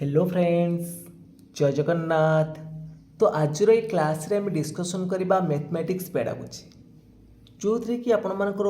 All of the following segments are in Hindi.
हेलो फ्रेंड्स, जय जगन्नाथ। तो आज क्लास रे हम डिस्कसन करबा मैथमेटिक्स पेडागोजी, जो थी कि आपण मानकर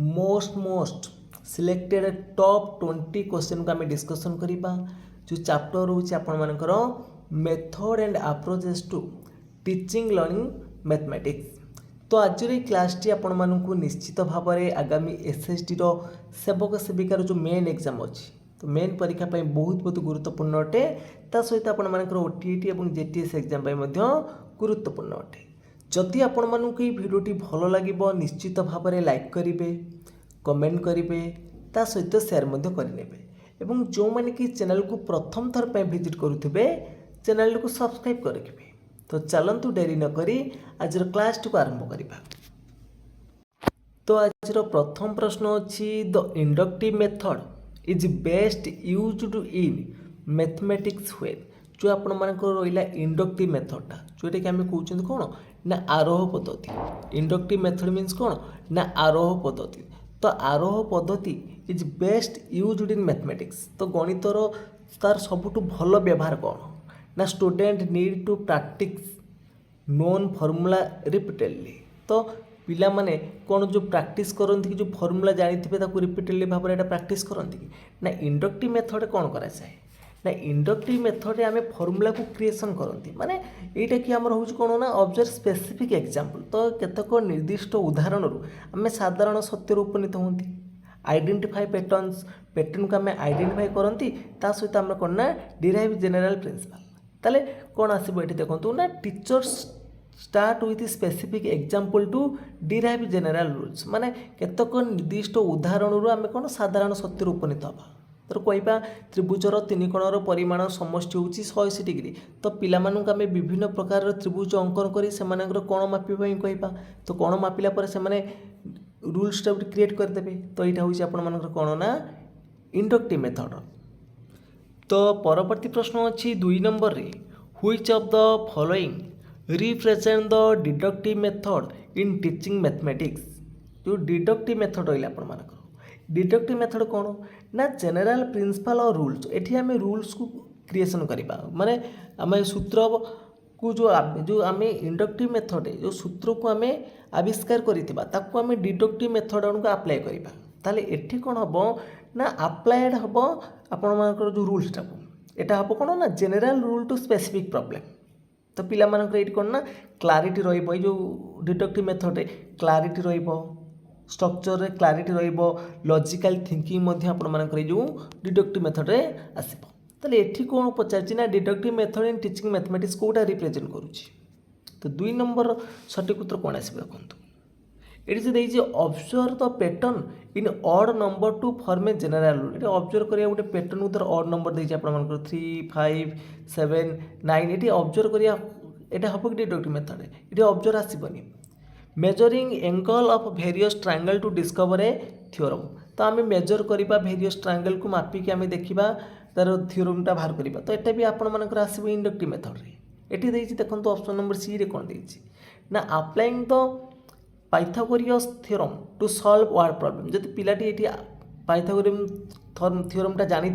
मोस्ट सिलेक्टेड टॉप 20 क्वेश्चन को आम डिस्कसन करबा। जो चैप्टर रोचे आपण मानकर method and approaches to teaching learning mathematics. तो आज क्लास टी आपण मानकु निश्चित भाव में आगामी एसएसटी रो सेवक सेविकार जो मेन एग्जाम अच्छी, तो मेन परीक्षा पर बहुत गुरुत्वपूर्ण अटे। ता सहित आपण मानकर ओटीईटी और जेटीएस एग्जाम गुरुत्वपूर्ण अटे। जदि आपण मानकु ये भिडियोटी भल लगे निश्चित भाव में लाइक करेंगे, कमेंट करेंगे, ता सहित सेयार करेंगे। एवं जो मैंने कि चैनल को प्रथम थर पर विजिट करुवे चैनल को सब्सक्राइब कर रखिए। तो चलतु डेरी नक आज क्लास को आरंभ करवा। तो आज प्रथम प्रश्न अच्छी the inductive method is best used in mathematics when. जो आपण मानकर रहा इंडक्टिव मेथडटा जोटा कि आम कहते कौन ना आरोह पद्धति। इंडक्टिव मेथड मीन्स कौन ना आरोह पद्धति। तो आरोह पद्धति is best used in mathematics. तो गणितर तार सबुठ भल व्यवहार कौन ना student need to practise known formula repeatedly. तो पिला माने कौन जो प्रैक्टिस करती जो फॉर्मूला जानी थे रिपीटेडली भाव में प्रैक्टिस करती ना इंडक्टिव मेथड कौन करा जाए ना इंडक्टिव मेथड आम फॉर्मूला को क्रिएशन करती माने यहाँ कि आम हूँ कौन ना ऑब्जर्व स्पेसिफिक एग्जांपल। तो केतक निर्दिष्ट उदाहरण आम साधारण सत्य उपनीत होती आइडेंटिफाई पैटर्न को आम आइडेंटिफाई करती सहित आम कौन ना डिराइव जनरल प्रिंसिपल। ताले कौन आसो ये देखो ना teachers start with specific example to derive general rules. माने केतक निर्दिष्ट उदाहरण आम कौन साधारण सत्य उपनीत हाँ। तो कहवा त्रिभुजर तीन कोणर परिमाण समष्टि होची 180 डिग्री। तो पिलामानंक आम विभिन्न प्रकार त्रिभुज अंकन करी सेमानकर कोण मापिबा कहवा। तो कोण मापिला पर सेमाने रूल्स क्रिएट करदेबे। तो यहाँ हूँ आपण मानकर कोण ना इंडक्टिव मेथड। तो परवर्ती प्रश्न अच्छी 2 नंबर रे which of the following represent the deductive method in teaching mathematics. जो डिडक्टिव मेथड रहा आपण मानकर डिडक्टिव मेथड कौन ना जनरल प्रिंसिपल और रूल्स। एठी आम रूल्स को क्रिएशन करवा माने आम सूत्र को जो आम इंडक्टिव मेथड जो सूत्र को आम आविष्कार करता आम डिडक्टिव मेथड को अप्लाई करवा। ताले एठी कौन हम ना अप्लाइड हम आपण मानकर जो रूल्सटा को एटा हम कौन ना general rule to specific problem. तो पिला मानकर ये कौन ना क्लारिटी रहिबो जो डिडक्टिव मेथड क्लारिटी रहिबो स्ट्रक्चर रे क्लारिटी रहिबो लॉजिकल थिंकिंग मध्ये आपण मानकर जो डिडक्टिव मेथड रे आसीबो। ताले एठी कोन पचारछि ना deductive method in teaching mathematics कोटा रिप्रेजेंट करूछि। तो 2 नंबर सटीक उत्तर कोन आसीबो देखंतु। एटी से देछि observe the pattern in odd number to form a general rule. एटी ऑब्जर्व करिया गोटे पैटर्न उधर ऑड नंबर देछि आपण मानकर 3 5 7 9 एटी ऑब्जर्व करिया एटा हबो कि डिडक्टिव मेथड एटी ऑब्जर्व आसीबनी। Measuring angle of various triangle to discover a theorem. तो आम मेजर करवा वेरियस ट्रायंगल को मापिक आम देखा तार थ्योरमटा बाहर करवा। तो यहाँ भी आपण मानकर आसो इंडक्टिव मेथड रे। एटी देछि देखंतु ऑप्शन नंबर सी रे कोन देछि ना applying the Pythagoras theorem to solve word problem. जदि पिलाटी एटी पाइथागोरियम थ्योरमटा जानी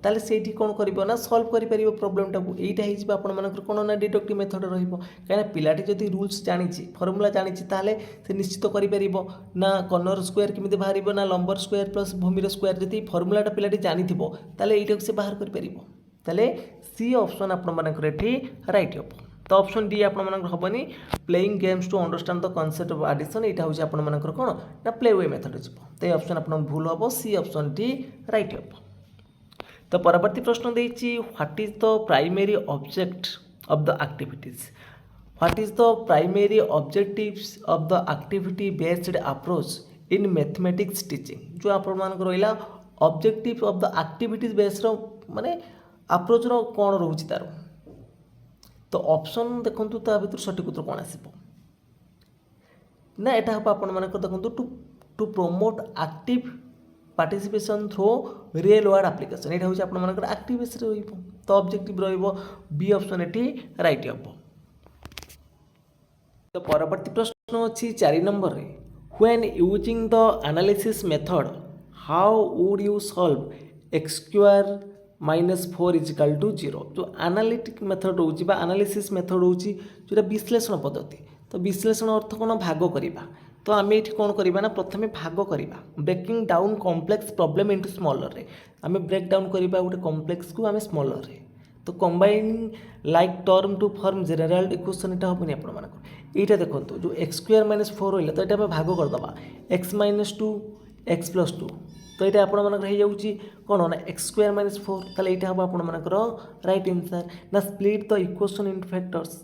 ताले सेठी कोन करिवो ना सॉल्व करि परिबो प्रॉब्लमटा को। एटा हिज आपण मानकर कोन ना डिडक्टिव मेथड रहिबो काहे ना पिलाटी जदि रूल्स जानिछि फॉर्मूला जानिछि ताले से निश्चित करि परिबो ना कॉर्नर स्क्वायर किमिते बाहरिबो ना लंबर स्क्वायर प्लस भूमिर स्क्वायर। जदि फॉर्मूलाटा पिलाटी जानिथिबो ताले एटा से बाहर करि परिबो। ताले सी ऑप्शन आपण मानकर एठी राइट हबो। तो ऑप्शन डी आपण मानकर हबनी playing games to understand the concept of addition. एटा होछि आपण मानकर कोन ना प्ले वे मेथड जिवो। तो ऑप्शन आपण भूल हबो सी ऑप्शन डी राइट हबो। तो परवर्ती प्रश्न देछि what is the primary object of the activities. What is the primary objectives of the activity based approach in mathematics teaching. जो आपण मानकर रहिला objective of the activities based माने अप्रोच रो कोन रहउछि तार। तो ऑप्शन देखंतु ता भीतर सटीक उत्तर कोन आसीबो ना एटा हम आपण मानकर देखंतु to promote active participation through real world application. एटा होछि आपण मानकर एक्टिव बेस रे होइबो। तो ऑब्जेक्टिव रहइबो बी ऑप्शन एठी राइट हबो। तो परवर्ती प्रश्न अछि 4 नंबर रे when using the analysis method how would you solve x square -4 = 0 जो आनालिटिक मेथड रोची बा एनालिसिस मेथड रोची जोटा विश्लेषण पद्धति तो विश्लेषण अर्थ कौन भाग करवा तो आम ये कौन करवा ना प्रथम भाग करवा breaking down complex problem into smaller रे आम ब्रेक डाउन करवा गोटे कॉम्प्लेक्स को आम स्मॉलर रे तो combining like term to form general equation यहाँ हेनी आप यहाँ देखो जो x² - 4 रहा तो ये आम भाग करदे x - 2 x + 2 तो ये आपंकर कौन ना x² - 4 ताले ये हम आपंकर राइट आंसर ना split the equation into factors.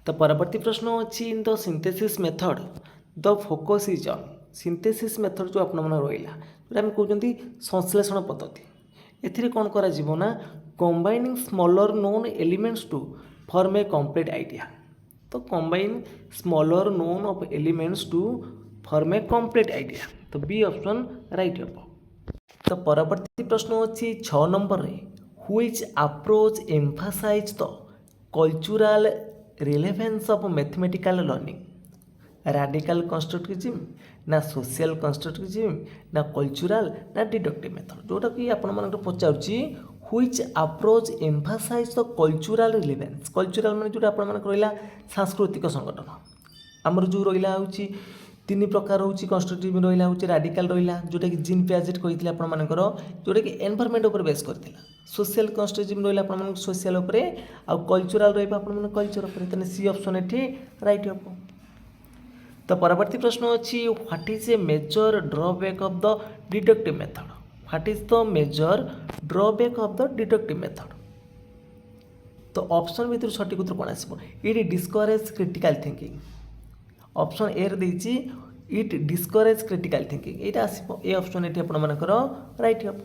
तो परवर्ती प्रश्न अच्छी in the synthesis method the focus is on synthesis method जो आप रहा जो आम कहते संश्लेषण पद्धति एथिरे कौन करा जीवो ना combining smaller known elements to form a complete idea तो combine smaller known of elements to form a complete idea तो बी ऑप्शन राइट हम। तो परवर्ती प्रश्न अच्छी 6 नंबर रे which approach emphasize the cultural relevance of mathematical learning radical constructivism ना सोशल कंस्ट्रक्टिविज्म ना कल्चरल ना डिडक्टिव मेथड जोटा कि आपण पचारुची which approach emphasize the cultural relevance cultural माने जोटा आपण रहा सांस्कृतिक संगठन आमर जो रहा हूँ 3 प्रकार हूँ कंस्ट्रक्टिव रहा हूँ राडिकल रहा जोटा कि जीन पियाजेट कहते हैं आपर जोटा कि एनवायरमेंट उपर बेस करता सोशल कंस्ट्रक्टिव रहा आप सोशल आउ कल्चरल रहा कल्चर उपर सी ऑप्शन ये राइट हम। तो परवर्ती प्रश्न अच्छी what is a major drawback of the deductive method what is the major drawback of the deductive method तो ऑप्शन भितर सठिक उत्तर कौन आसो it discourage critical thinking option A रही इट डिस्करेज क्रिटिकल थिंकिंग यहाँ आसो ए ऑप्शन ये आपर राइट हम।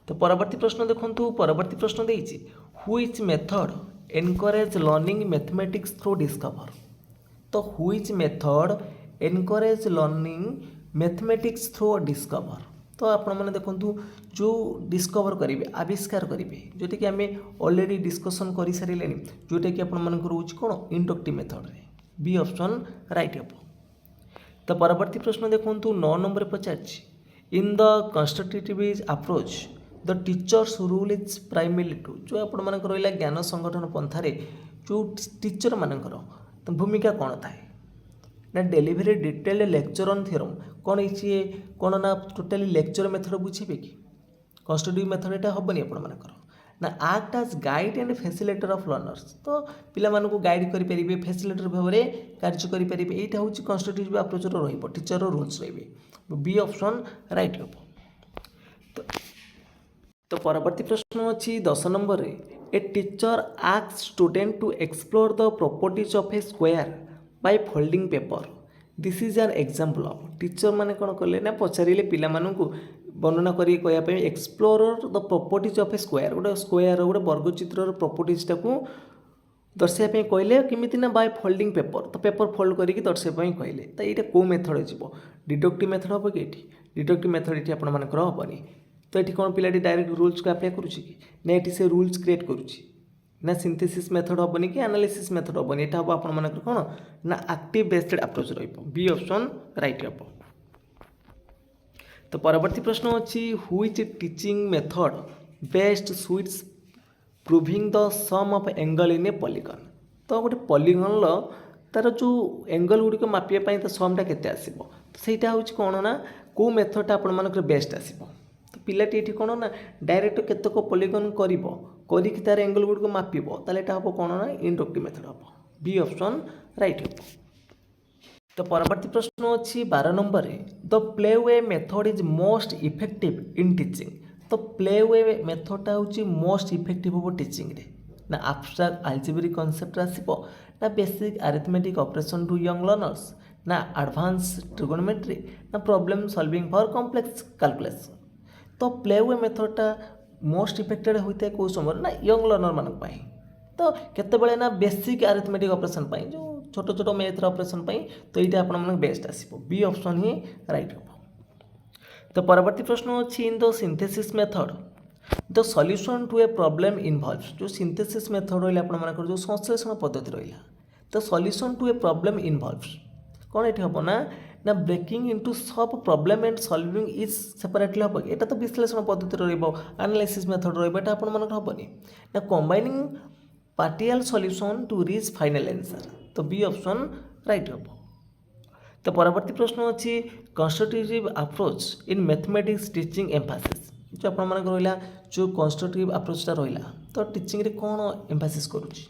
तो परवर्ती प्रश्न देखो परवर्ती प्रश्न देती which method encourage learning mathematics through discover तो which method encourage learning mathematics through discover तो आपण मैंने देखो जो डिस्कवर करेंगे आविष्कार करेंगे जोटा कि आम ऑलरेडी डिस्कसन कर सारे जोटा कि आप रोच कौन इंडक्टिव मेथड रे बी ऑप्शन राइट हम। तो परवर्ती प्रश्न देखो 9 नंबर पचार in the constructive approach the teacher's role is primary to जो आप रहा ज्ञान संगठन पंथारे जो टीचर मानकर भूमिका कौन थाए ना delivery detailed lecture on theorem कौन ये कौन ना टोटाली लेक्चर मेथड बुझे कि कंस्ट्रक्टिव मेथड यहाँ हेनी आपर ना act as guide and facilitator of learners तो पिला गाइड करेंगे फैसिलिटेटर भाव में कार्य करेंगे यहाँ हूँ कंस्ट्रक्टिव अप्रोच टीचर रूल्स रे बी ऑप्शन राइट हम। तो परवर्ती प्रश्न अच्छी 10 नंबर रे a teacher asks student to explore the properties of a square by folding paper this is an example of teacher माने कौन कले ना पचारे पिला वर्णना करी कहवाई explore the properties of a square गोटे स्क्वायर गोटे वर्गचित्र प्रॉपर्टीजटा को दर्शाइवाई कहले किमिति ना बाय फोल्डिंग पेपर तो पेपर फोल्ड करके दर्शाइवाई कहले तो ये कौ मेथड जीव डिडक्टिव मेथड हम कि डिडक्टिव मेथड ये आपर हेनी तो ये कौन पिलाटी डायरेक्ट रूल्स को अप्लाई करुच्ची ना ये से रूल्स क्रिएट करुच्ची ना सिंथेसिस मेथड हेनी कि एनालिसिस मेथड हेनी यहाँ हम आपर कौन ना active based approach B option right हम। तो परवर्ती प्रश्न अच्छी which teaching method best suits proving the sum of angle in a polygon तो गोटे पॉलीगन तार जो एंगल गुड़िक मापिया तो समटा केते आसीबो तो सेटा होची कोन ना को मेथडटा आपण मानकर बेस्ट आसीबो तो पिलाटी एठी कोन ना डायरेक्ट केतक पॉलीगन करिवो करिक तार एंगल गुड़िक मापिबो ताले एटा हबो कोन ना इंडक्टिव मेथड हबो बी ऑप्शन राइट हबो। तो परवर्ती प्रश्न अच्छी 12 नंबर रे the play way method is most effective in teaching तो प्ले वे मेथडटा हूँ मोस्ट इफेक्टिव हम टीचिंग रे ना आब्स्ट्राक्ट आल्जेब्रिक कॉन्सेप्ट आसीबो ना basic arithmetic operation to young learners ना एडवांस ट्रिगोनोमेट्री ना problem solving for complex calculation तो प्ले वे मेथडटा मोस्ट इफेक्टेड होता है कौ समय ना यंग लर्नर मान तो केतबेले ना बेसिक अरिथमेटिक ऑपरेशन जो छोट छोट मैथ ऑपरेशन तो ये आप बेस्ट आसो बी ऑप्शन ही राइट हम। तो परवर्ती प्रश्न अच्छी in the synthesis method the solution to a problem involves जो सिंथेसिस मेथड रहा आपर जो संश्लेषण पद्धति रहा the solution to a problem involves कौन ये हम ना ना breaking into sub problem and solving is separately हम कि तो विश्लेषण पद्धति रनालिसिस मेथड रहा आपण मन हेनी ना combining partial solution to reach final answer तो बी ऑप्शन राइट हम। तो परवर्ती प्रश्न अच्छी constructive approach in mathematics teaching emphasis जो आप रहा जो कंस्ट्रक्टिव अप्रोचटा रहा तो टीचिंग रे कौन एम्फासिस करुच्ची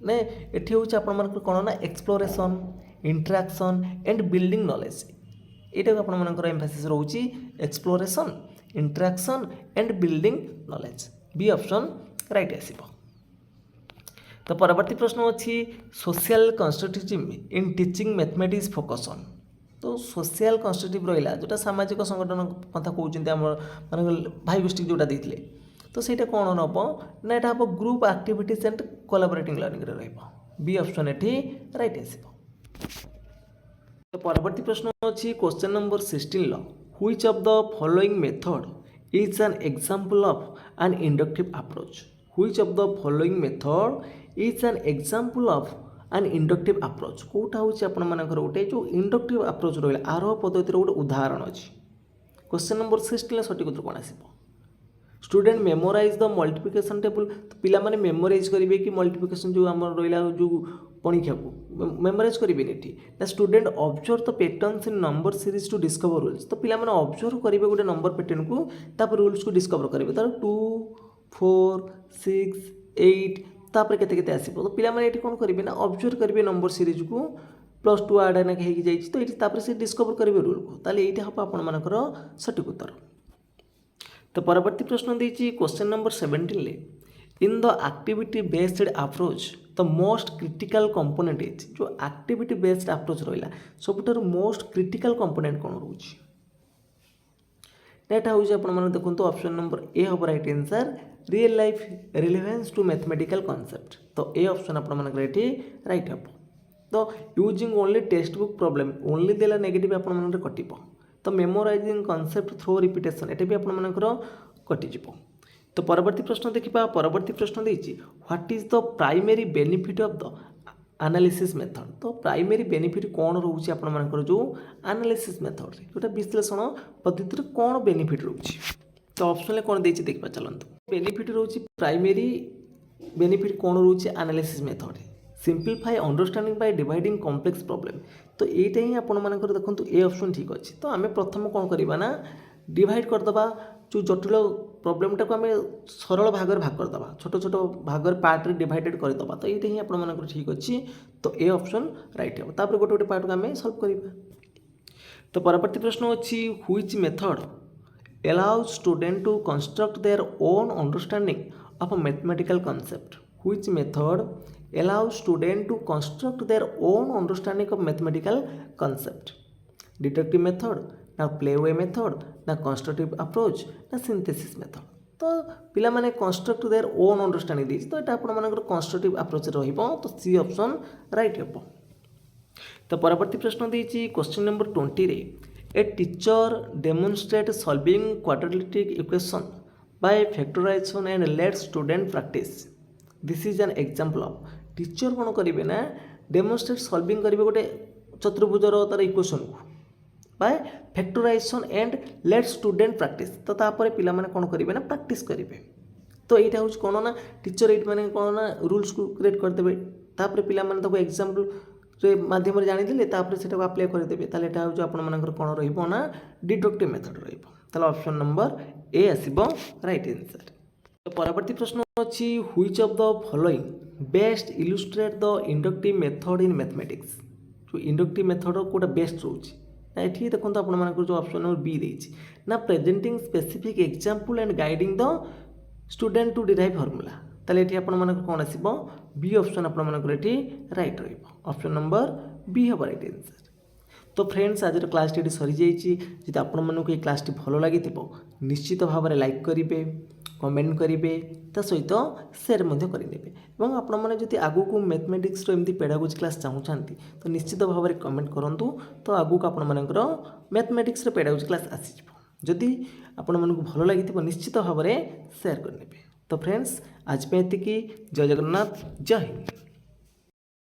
ना ये हूँ आप कौन ना exploration interaction and building knowledge यहाँ को आप एम्फासिस रोचे exploration interaction and building knowledge B option right आसीबो। तो परवर्ती प्रश्न अच्छी social constructive in teaching mathematics focus on तो सोशल कंस्ट्रक्टिव रहा जोटा सामाजिक संगठन कथा कहते मान भाई गोष्ठी जोटा देते तो सहीटा कौन हम ना यहाँ हम group activities and collaborating learning रही ऑप्शन ये राइट आसीबो। तो परवर्ती प्रश्न अच्छी क्वेश्चन नंबर 16 लो which of the following method is an example of an inductive approach which of the following method is an example of an inductive approach कौटा हूँ आप गोटे जो इंडक्टिव अप्रोच रहा आरोह पद्धतिर गोटे उदाहरण अच्छी क्वेश्चन नंबर 16 सठिक उत्तर कौन आसीबो student memorize the multiplication table तो पिला माने मेमोराइज करेंगे कि मल्टीप्लिकेशन जो आम रहा जो पणिखा को मेमोराइज करेंगे ये ना student observe the patterns in number series to discover rules तो पिला माने ऑब्जर्व करेंगे गोटे नंबर पैटर्न को तापर रूल्स को डिस्कवर करेंगे तार 2 4 6 8 तापर केते केते आसीबो तो पिला माने एठी कोन करेंगे ना ऑब्जर्व करेंगे नंबर सीरीज को +2 आड ना हेकी जाई तो ये तापर से डिस्कवर करेंगे रूल को ताले एठी हम आपण मानकर सठिक उत्तर। तो परवर्ती प्रश्न देती क्वेश्चन नंबर 17 ले in the activity based approach the most critical component is जो एक्टिविटी बेस्ड अप्रोच रहा सबुठ मोस्ट क्रिटिकल कंपोनेंट कौन रोचे यहाँ हूँ आप देखो ऑप्शन नंबर ए हम right answer real life relevance to mathematical concept तो ए ऑप्शन आपंकर ये राइट हम। तो using only text book problem only देला नेगेटिव आप कटिब तो मेमोराइजिंग कॉन्सेप्ट थ्रो रिपिटेशन ये भी आपंकर कटिज। तो परवर्ती प्रश्न देखा परवर्ती प्रश्न देती what is the primary benefit of the analysis method तो प्राइमरी बेनिफिट कौन रोचे आपंकर जो एनालिसिस मेथड जोटा विश्लेषण पद्धति कौन बेनिफिट रोचे तो ऑप्शन कौन देती देखा चलते बेनिफिट रोचे प्राइमरी बेनिफिट कौन रोचे analysis method simplify understanding by dividing complex problem तो यहीटा ही आपंकर देखो ए ऑप्शन ठीक अच्छे तो आम प्रथम कौन करवा ना डिवाइड करदे जो जटिल प्रॉब्लम को आम सरल भाग भाग करदे छोट छोट भाग पार्ट डिवाइडेड करदे तो ये ही आप ठीक अच्छे तो ए ऑप्शन राइट हम गोटे गोटे पार्ट को आम सल्व करवा। तो परवर्ती प्रश्न अच्छी which method allow student to construct their own understanding of mathematical concept which method allow student to construct their own understanding of mathematical concept deductive method ना playway method ना constructive approach ना synthesis method तो पिला माने construct their own understanding दी तो ये आपण मानकर constructive approach रहिबो तो सी ऑप्शन राइट हेबो। तो परवर्ती प्रश्न देछि क्वेश्चन नंबर 20 रे a teacher demonstrate solving quadratic equation by factorization and let student practice this is an example of teacher कौन करेंगे ना डेमोन्स्ट्रेट सॉल्विंग करेंगे गोटे चतुर्भुजर तार इक्वेशन को by factorization and let student practice तो तापर पिला माने कौन करेंगे ना प्रैक्टिस करेंगे तो यहाँ हूँ कौन ना टीचर ये मैंने कौन ना रूल्स को क्रिएट करदे तापर पिला माने ताको एग्जांपल माध्यम जानी तापर से अप्लाई करदे ताले एटा हूँ आपनकर कौन रहिबो ना डिडक्टिव मेथड रहिबो ताले ऑप्शन नंबर ए आसीबो राइट आंसर। तो परवर्ती प्रश्न अच्छी which of the following best illustrate the inductive method in mathematics जो इंडक्टिव मेथड कोटा बेस्ट रोचे ना ये देखो आप जो ऑप्शन नंबर बी देछि ना presenting specific example and guiding the student to derive formula ताले ये आपन कौन आसीबो बी ऑप्शन आपन ये राइट रहिबो ऑप्शन नंबर बी हम राइट आंसर। तो फ्रेंड्स आज क्लास टी सरी जाइए जब आपण मानक ये क्लास टी भल लगी निश्चित भाव में लाइक करेंगे कमेंट करेंगे ता सहित सेयार करेंगे और आपण मैंने जब आगू को मैथमेटिक्स एमती पेडागोजी क्लास चाहूँगी तो निश्चित भाव में कमेंट करूँ तो आगू को आपण मानकर मैथमेटिक्स पेडागोजी क्लास आसीज जदि आपण मानक भल लगी निश्चित भाव में सेयार करेंगे। तो फ्रेंड्स आज पे एतिकी जय जगन्नाथ जय हिंद।